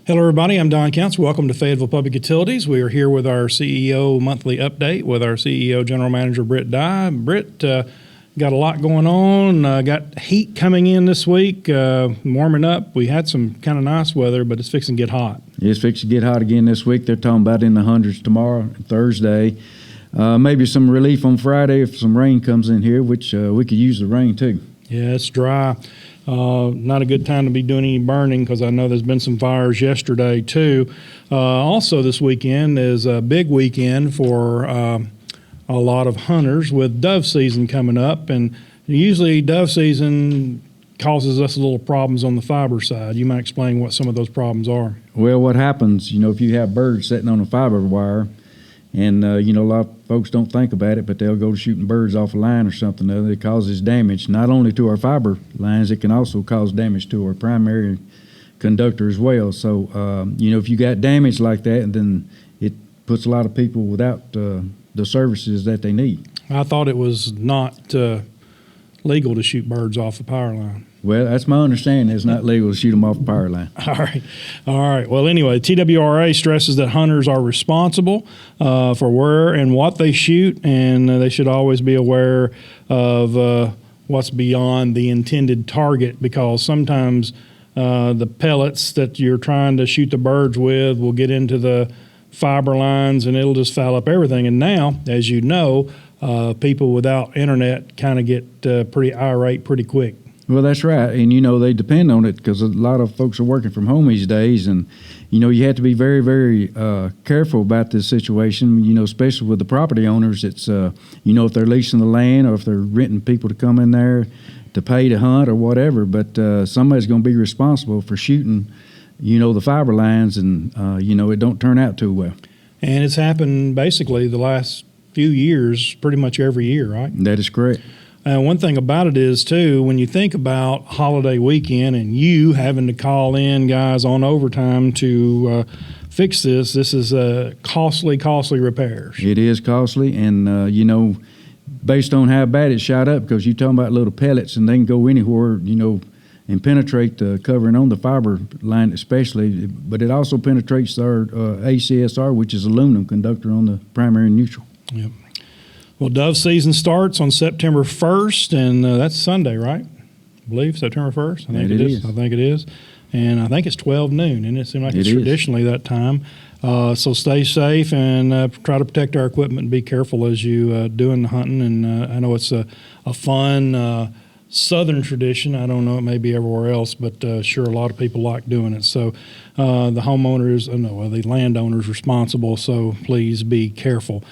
Hello, everybody. I'm Don Counts. Welcome to Fayetteville Public Utilities. We are here with our CEO monthly update with our CEO General Manager Britt Dye. Britt, got a lot going on. Got heat coming in this week, warming up. We had some kind of nice weather, but it's fixing to get hot. It's fixing to get hot again this week. They're talking about in the hundreds tomorrow, Thursday. Maybe some relief on Friday if some rain comes in here, which we could use the rain too. Yeah, it's dry. Not a good time to be doing any burning because I know there's been some fires yesterday too. Also this weekend is a big weekend for a lot of hunters with dove season coming up, and usually dove season causes us a little problems on the fiber side. You might explain what some of those problems are. Well, what happens, if you have birds sitting on a fiber wire, and, a lot of folks don't think about it, but they'll go shooting birds off a line or something other. It causes damage, not only to our fiber lines, it can also cause damage to our primary conductor as well. So, if you got damage like that, then it puts a lot of people without the services that they need. I thought it was not legal to shoot birds off a power line. Well, that's my understanding. It's not legal to shoot them off a power line. All right. Well, anyway, TWRA stresses that hunters are responsible for where and what they shoot, and they should always be aware of what's beyond the intended target, because sometimes the pellets that you're trying to shoot the birds with will get into the fiber lines and it'll just foul up everything. And now, as you know, people without internet kind of get pretty irate pretty quick. Well, that's right. And, they depend on it because a lot of folks are working from home these days. And, you have to be very, very careful about this situation, especially with the property owners. It's, if they're leasing the land or if they're renting people to come in there to pay to hunt or whatever. But somebody's going to be responsible for shooting, the fiber lines, and, it don't turn out too well. And it's happened basically the last few years, pretty much every year, right? That is correct. One thing about it is, too, when you think about holiday weekend and you having to call in guys on overtime to fix this is costly repairs. It is costly, and, based on how bad it shot up, because you're talking about little pellets and they can go anywhere, and penetrate the covering on the fiber line especially, but it also penetrates our ACSR, which is aluminum conductor on the primary and neutral. Yep. Well, dove season starts on September 1st, and that's Sunday, right? I believe September 1st. I think it is. I think it is. And I think it's 12 noon, and it seems like it's traditionally that time. So stay safe and try to protect our equipment and be careful as you doing the hunting. And I know it's a fun Southern tradition. I don't know, it may be everywhere else, but sure, a lot of people like doing it. So the homeowners, the landowner's responsible, so please be careful.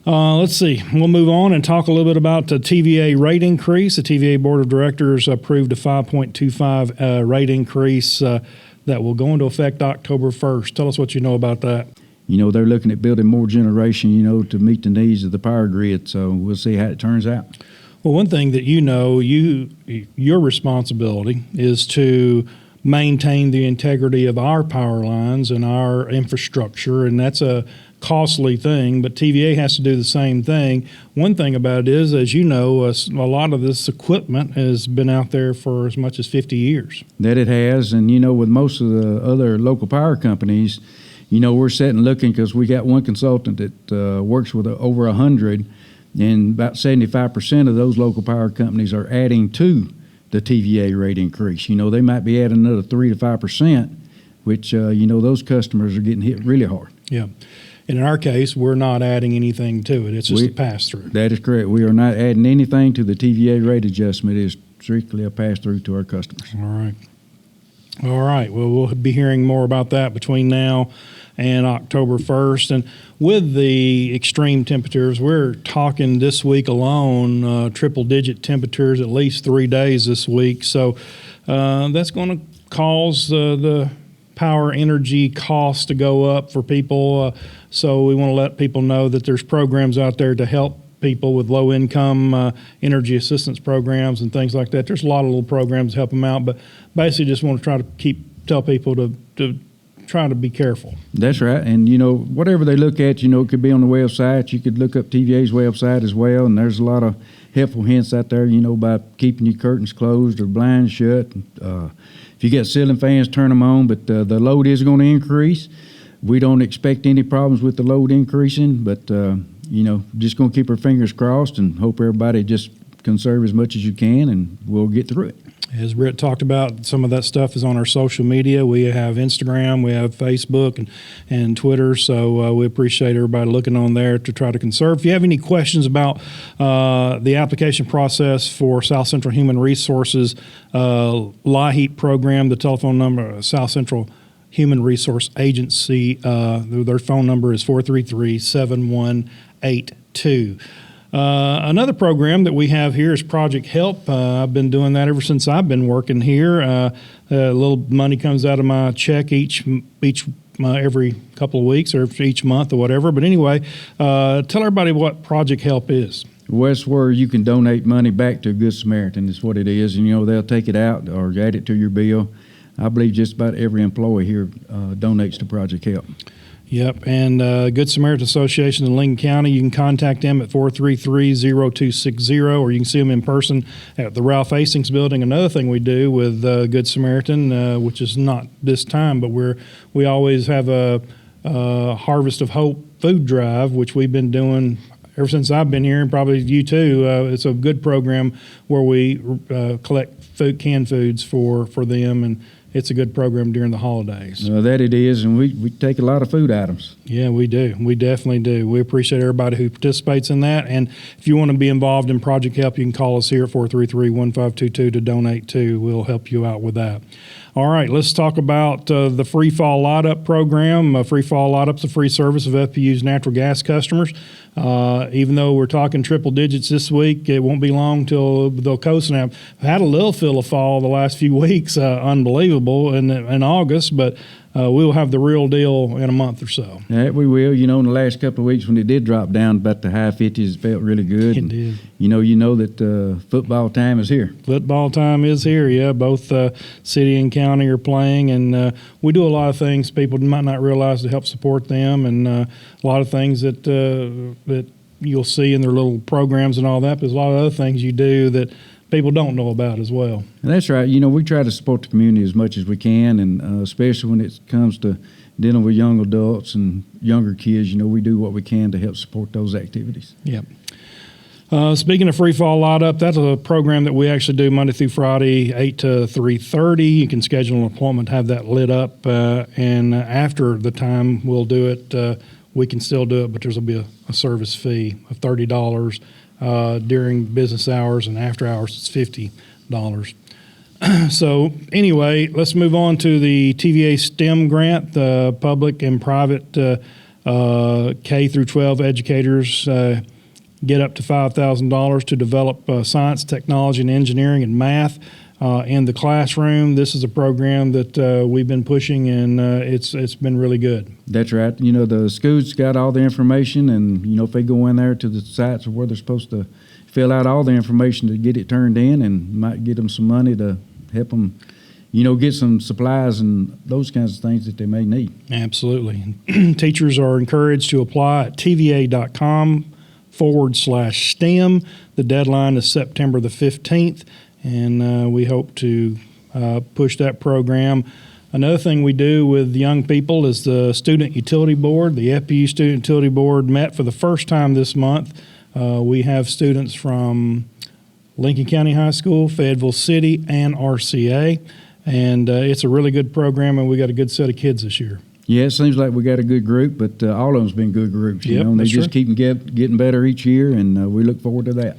Let's see. We'll move on and talk a little bit about the TVA rate increase. The TVA Board of Directors approved a 5.25 rate increase that will go into effect October 1st. Tell us what you know about that. They're looking at building more generation, to meet the needs of the power grid, so we'll see how it turns out. Well, one thing that your responsibility is to maintain the integrity of our power lines and our infrastructure, and that's a costly thing, but TVA has to do the same thing. One thing about it is, as you know, a lot of this equipment has been out there for as much as 50 years. That it has, and with most of the other local power companies, we're sitting looking because we got one consultant that works with over 100, and about 75% of those local power companies are adding to the TVA rate increase. They might be adding another 3 to 5%, which, those customers are getting hit really hard. Yeah. And in our case, we're not adding anything to it. It's just a pass-through. That is correct. We are not adding anything to the TVA rate adjustment. It is strictly a pass-through to our customers. All right. Well, we'll be hearing more about that between now and October 1st. And with the extreme temperatures, we're talking this week alone, triple-digit temperatures, at least 3 days this week. So that's going to cause the power energy costs to go up for people. So we want to let people know that there's programs out there to help people with low-income energy assistance programs and things like that. There's a lot of little programs to help them out, but basically just want to try to tell people to try to be careful. That's right. And, whatever they look at, it could be on the website. You could look up TVA's website as well, and there's a lot of helpful hints out there, about keeping your curtains closed or blinds shut. if you got ceiling fans, turn them on. But the load is going to increase. We don't expect any problems with the load increasing, but just going to keep our fingers crossed and hope everybody just conserve as much as you can, and we'll get through it. As Britt talked about, some of that stuff is on our social media. We have Instagram, we have Facebook and Twitter, so we appreciate everybody looking on there to try to conserve. If you have any questions about the application process for South Central Human Resources LIHEAP program, the telephone number, South Central Human Resource Agency, their phone number is 433-7182. Another program that we have here is Project Help. I've been doing that ever since I've been working here. A little money comes out of my check each every couple of weeks or each month or whatever. But anyway, tell everybody what Project Help is. Well, that's where you can donate money back to a Good Samaritan is what it is. And, they'll take it out or add it to your bill. I believe just about every employee here donates to Project Help. Yep, and Good Samaritan Association in Lincoln County, you can contact them at 433-0260, or you can see them in person at the Ralph Hastings Building. Another thing we do with Good Samaritan, which is not this time, but we always have a Harvest of Hope food drive, which we've been doing ever since I've been here, and probably you too. It's a good program where we collect canned foods for them, and it's a good program during the holidays. That it is, and we take a lot of food items. Yeah, we do. We definitely do. We appreciate everybody who participates in that. And if you want to be involved in Project Help, you can call us here at 433-1522 to donate too. We'll help you out with that. All right, let's talk about the Free Fall Light Up program. Free Fall Light Up's a free service of FPU's natural gas customers. Even though we're talking triple digits this week, it won't be long till they'll coast. And I've had a little feel of fall the last few weeks, unbelievable in August, but we'll have the real deal in a month or so. Yeah, we will. In the last couple of weeks when it did drop down about the high 50s, it felt really good. It did. You know that football time is here. Football time is here, yeah. Both city and county are playing, and we do a lot of things people might not realize to help support them, and a lot of things that you'll see in their little programs and all that, but there's a lot of other things you do that people don't know about as well. And that's right. We try to support the community as much as we can, and especially when it comes to dealing with young adults and younger kids, we do what we can to help support those activities. Yep. Speaking of Free Fall Light Up, that's a program that we actually do Monday through Friday, 8 to 3:30. You can schedule an appointment to have that lit up, and after the time we'll do it, we can still do it, but there's will be a service fee of $30 during business hours, and after hours it's $50. So anyway, let's move on to the TVA STEM grant. The public and private K through 12 educators get up to $5,000 to develop science, technology, and engineering and math in the classroom. This is a program that we've been pushing, and it's been really good. That's right. The schools got all the information, and if they go in there to the sites where they're supposed to fill out all the information to get it turned in, and might get them some money to help them get some supplies and those kinds of things that they may need. Absolutely. Teachers are encouraged to apply at tva.com/STEM. The deadline is September the 15th, and we hope to push that program. Another thing we do with young people is the Student Utility Board. The FPU Student Utility Board met for the first time this month. We have students from Lincoln County High School, Fayetteville City, and RCA. And it's a really good program, and we got a good set of kids this year. Yeah, it seems like we got a good group, but all of them's been good groups. And they just keep getting better each year, and we look forward to that.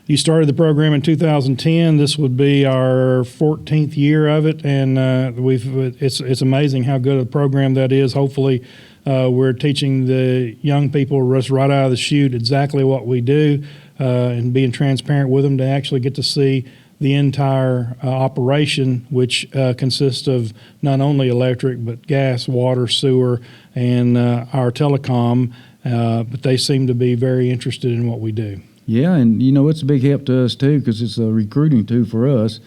You started the program in 2010. This would be our 14th year of it, and it's amazing how good a program that is. Hopefully, we're teaching the young people right out of the chute exactly what we do, and being transparent with them to actually get to see the entire operation, which consists of not only electric but gas, water, sewer, and our telecom. But they seem to be very interested in what we do. Yeah, and it's a big help to us too, because it's a recruiting tool for us.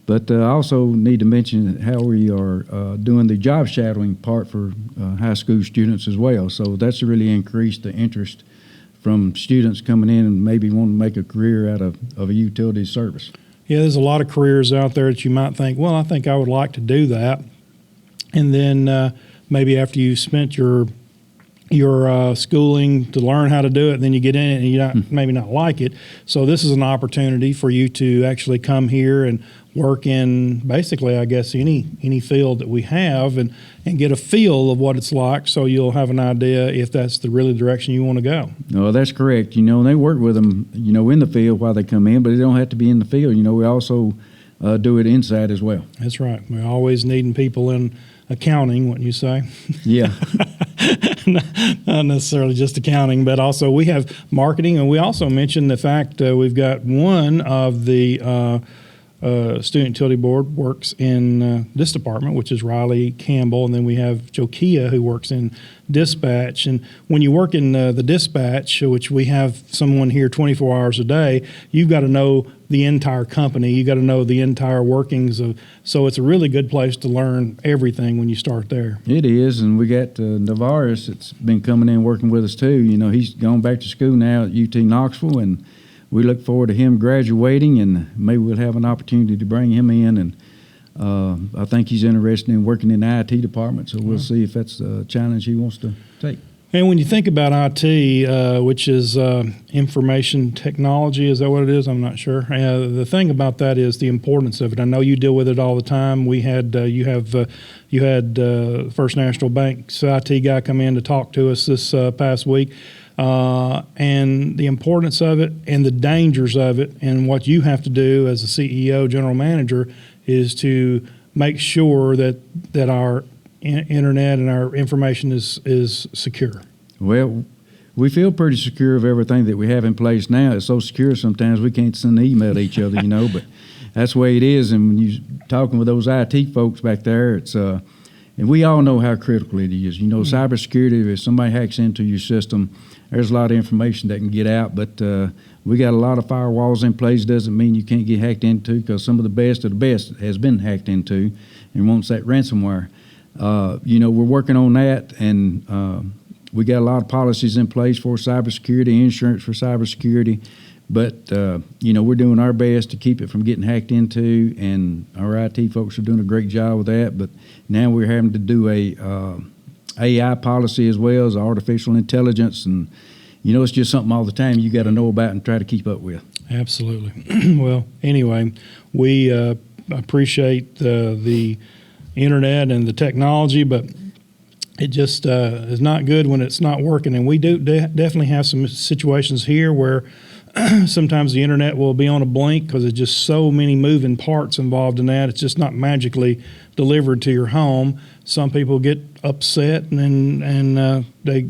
But I also need to mention how we are doing the job shadowing part for high school students as well. So that's really increased the interest from students coming in and maybe want to make a career out of a utility service. Yeah, there's a lot of careers out there that you might think, well, I think I would like to do that. And then maybe after you spent your schooling to learn how to do it, then you get in it and you maybe not like it. So this is an opportunity for you to actually come here and work in basically, I guess, any field that we have and get a feel of what it's like, so you'll have an idea if that's the really direction you want to go. No, that's correct. And they work with them, in the field while they come in, but they don't have to be in the field. We also do it inside as well. That's right. We're always needing people in accounting, wouldn't you say? Yeah. Not necessarily just accounting, but also we have marketing, and we also mentioned the fact we've got one of the Student Utility Board works in this department, which is Riley Campbell, and then we have Jokia who works in dispatch. And when you work in the dispatch, which we have someone here 24 hours a day, you've got to know the entire company. You got to know the entire workings of. So it's a really good place to learn everything when you start there. It is, and we got Navarez that's been coming in working with us too. He's gone back to school now at UT Knoxville, and we look forward to him graduating, and maybe we'll have an opportunity to bring him in. And I think he's interested in working in the IT department, so we'll see if that's a challenge he wants to take. And when you think about IT, which is information technology, is that what it is? I'm not sure. The thing about that is the importance of it. I know you deal with it all the time. You had First National Bank's IT guy come in to talk to us this past week. And the importance of it and the dangers of it, and what you have to do as a CEO, general manager, is to make sure that our internet and our information is secure. Well, we feel pretty secure of everything that we have in place now. It's so secure sometimes we can't send an email to each other, but that's the way it is. And when you're talking with those IT folks back there, it's and we all know how critical it is. Cybersecurity, if somebody hacks into your system, there's a lot of information that can get out, but we got a lot of firewalls in place. Doesn't mean you can't get hacked into, because some of the best of the best has been hacked into and wants that ransomware. We're working on that, and we got a lot of policies in place for cybersecurity, insurance for cybersecurity, but we're doing our best to keep it from getting hacked into, and our IT folks are doing a great job with that. But now we're having to do a AI policy as well as artificial intelligence, and it's just something all the time you got to know about and try to keep up with. Absolutely. Well, anyway, we appreciate the internet and the technology, but it just is not good when it's not working. And we do definitely have some situations here where sometimes the internet will be on a blink because there's just so many moving parts involved in that. It's just not magically delivered to your home. Some people get upset and they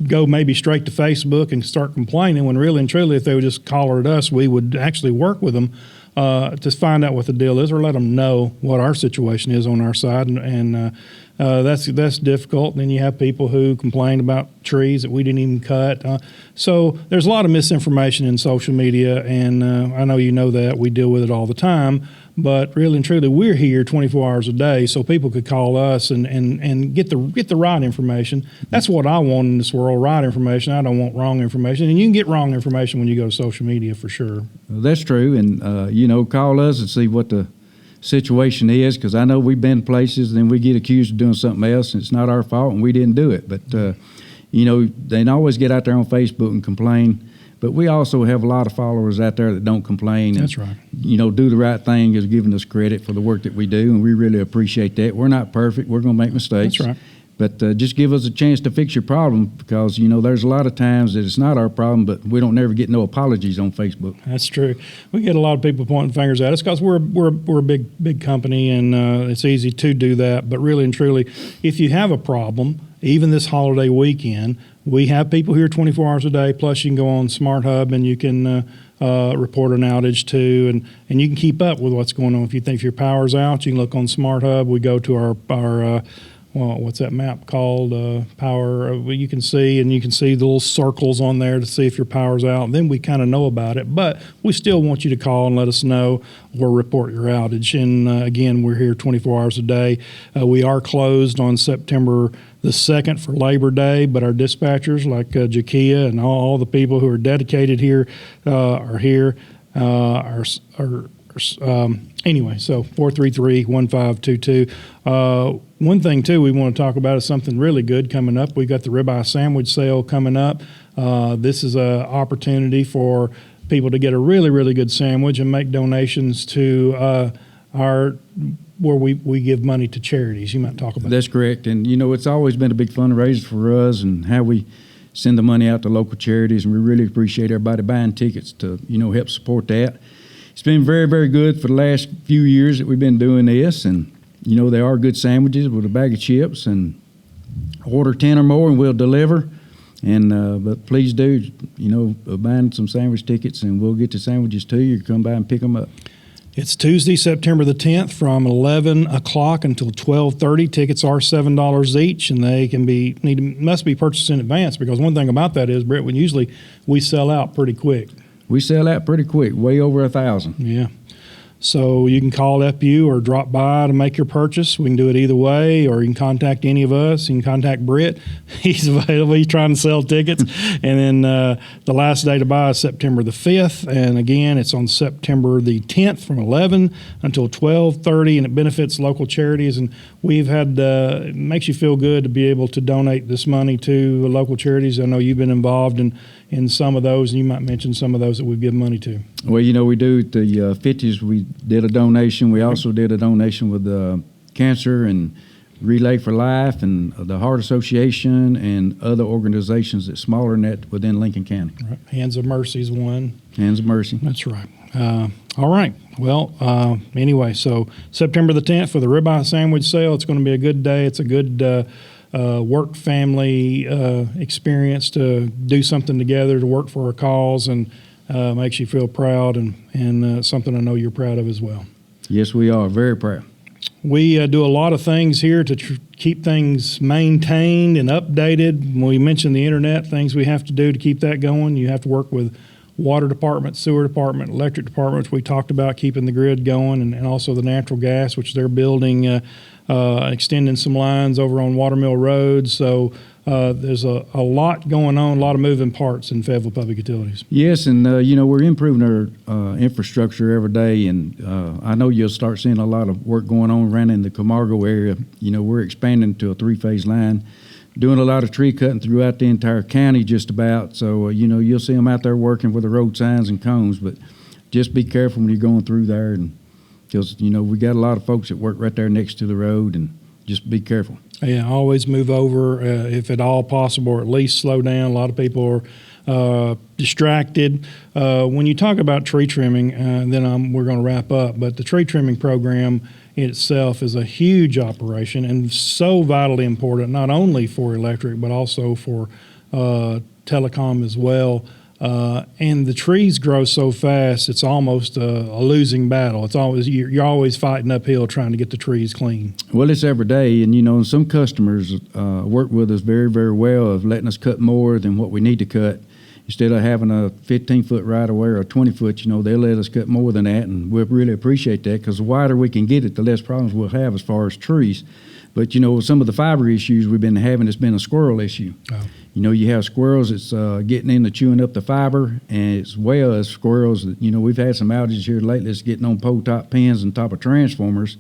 go maybe straight to Facebook and start complaining, when really and truly if they would just call at us, we would actually work with them to find out what the deal is, or let them know what our situation is on our side, and that's difficult. And then you have people who complain about trees that we didn't even cut. So there's a lot of misinformation in social media, and I know you know that. We deal with it all the time. But really and truly, we're here 24 hours a day, so people could call us and get the right information. That's what I want in this world, right information. I don't want wrong information. And you can get wrong information when you go to social media, for sure. Well, that's true. And, call us and see what the situation is, because I know we've been places and then we get accused of doing something else, and it's not our fault and we didn't do it. But, they always get out there on Facebook and complain. But we also have a lot of followers out there that don't complain. That's right. Do the right thing is giving us credit for the work that we do, and we really appreciate that. We're not perfect. We're going to make mistakes. That's right. But just give us a chance to fix your problem, because, there's a lot of times that it's not our problem, but we don't never get no apologies on Facebook. That's true. We get a lot of people pointing fingers at us because we're a big company, and it's easy to do that. But really and truly, if you have a problem, even this holiday weekend, we have people here 24 hours a day, plus you can go on Smart Hub and you can report an outage too, and you can keep up with what's going on. If you think your power's out, you can look on Smart Hub. We go to our what's that map called? Power. You can see the little circles on there to see if your power's out. And then we kind of know about it, but we still want you to call and let us know or report your outage. And again, we're here 24 hours a day. We are closed on September the 2nd for Labor Day, but our dispatchers like Jakia and all the people who are dedicated here are here. Our Anyway, so 433-1522. One thing, too, we want to talk about is something really good coming up. We've got the ribeye sandwich sale coming up. This is an opportunity for people to get a really, really good sandwich and make donations to where we give money to charities. You might talk about That's correct. And, it's always been a big fundraiser for us and how we send the money out to local charities, and we really appreciate everybody buying tickets to, help support that. It's been very, very good for the last few years that we've been doing this, and, they are good sandwiches with a bag of chips, and order 10 or more and we'll deliver. And but please do, buying some sandwich tickets, and we'll get the sandwiches to you. Come by and pick them up. It's Tuesday, September the 10th from 11 o'clock until 12:30. Tickets are $7 each, and they must be purchased in advance, because one thing about that is, Britt, we sell out pretty quick. We sell out pretty quick, way over 1,000. Yeah. So you can call FPU or drop by to make your purchase. We can do it either way, or you can contact any of us. You can contact Britt. He's available. He's trying to sell tickets. And then the last day to buy is September the 5th. And again, it's on September the 10th from 11 until 12:30, and it benefits local charities. And we've had, it makes you feel good to be able to donate this money to local charities. I know you've been involved in some of those, and you might mention some of those that we've given money to. Well, we do at the 50s, we did a donation. We also did a donation with Cancer and Relay for Life and the Heart Association and other organizations that's smaller than that within Lincoln County. Right. Hands of Mercy is one. Hands of Mercy. That's right. All right. Well, anyway, so September the 10th for the ribeye sandwich sale. It's going to be a good day. It's a good work family experience to do something together, to work for a cause, and makes you feel proud, and something I know you're proud of as well. Yes, we are. Very proud. We do a lot of things here to keep things maintained and updated. When we mentioned the internet, things we have to do to keep that going. You have to work with water department, sewer department, electric department, which we talked about keeping the grid going, and also the natural gas, which they're building, extending some lines over on Watermill Road. So there's a lot going on, a lot of moving parts in Fayetteville Public Utilities. Yes, and we're improving our infrastructure every day, and I know you'll start seeing a lot of work going on around in the Camargo area. We're expanding to a 3-phase line, doing a lot of tree cutting throughout the entire county just about. So, you'll see them out there working with the road signs and cones, but just be careful when you're going through there, and because, we got a lot of folks that work right there next to the road, and just be careful. Yeah, always move over if at all possible, or at least slow down. A lot of people are distracted. When you talk about tree trimming, then we're going to wrap up, but the tree trimming program itself is a huge operation and so vitally important, not only for electric, but also for telecom as well. And the trees grow so fast, it's almost a losing battle. It's always you're always fighting uphill trying to get the trees clean. Well, it's every day, and some customers work with us very, very well of letting us cut more than what we need to cut. Instead of having a 15-foot right-of-way or a 20-foot, they'll let us cut more than that, and we really appreciate that, because the wider we can get it, the less problems we'll have as far as trees. But, some of the fiber issues we've been having, it's been a squirrel issue. Oh. You have squirrels that's getting into chewing up the fiber, and as well as squirrels that, we've had some outages here lately that's getting on pole top pins and top of transformers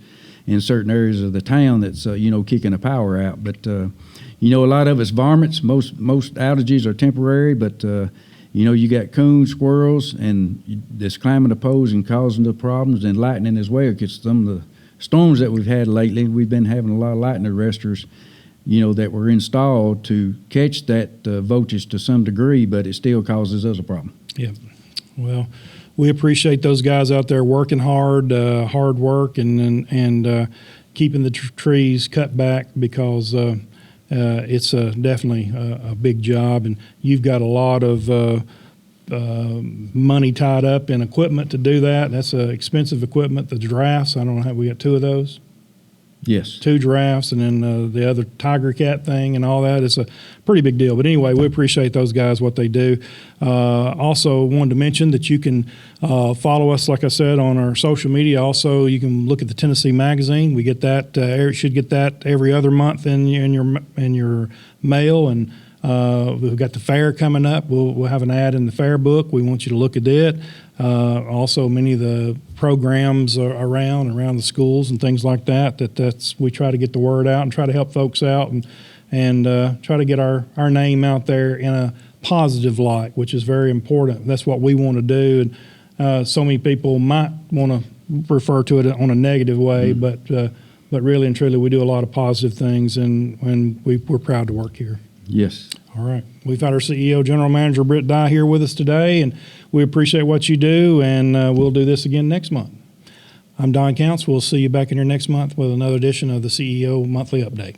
in certain areas of the town that's, kicking the power out. But, a lot of it's varmints. Most outages are temporary, but, you got coons, squirrels, and that's climbing the poles and causing the problems, and lightning as well, because some of the storms that we've had lately, we've been having a lot of lightning arresters, that were installed to catch that voltage to some degree, but it still causes us a problem. Yeah. Well, we appreciate those guys out there working hard work, and keeping the trees cut back, because it's definitely a big job, and you've got a lot of money tied up in equipment to do that. That's expensive equipment. The giraffes, I don't know how we got 2 of those. Yes. 2 giraffes, and then the other tiger cat thing and all that. It's a pretty big deal. But anyway, we appreciate those guys, what they do. Also wanted to mention that you can follow us, like I said, on our social media. Also, you can look at the Tennessee Magazine. We get that, should get that every other month in your mail. And we've got the fair coming up. We'll have an ad in the fair book. We want you to look at it. Also, many of the programs around the schools and things like that. We try to get the word out and try to help folks out and try to get our name out there in a positive light, which is very important. That's what we want to do. And so many people might want to refer to it on a negative way, but really and truly, we do a lot of positive things, and we're proud to work here. Yes. All right. We've had our CEO, General Manager Britt Dye, here with us today, and we appreciate what you do, and we'll do this again next month. I'm Don Counts. We'll see you back in here next month with another edition of the CEO Monthly Update.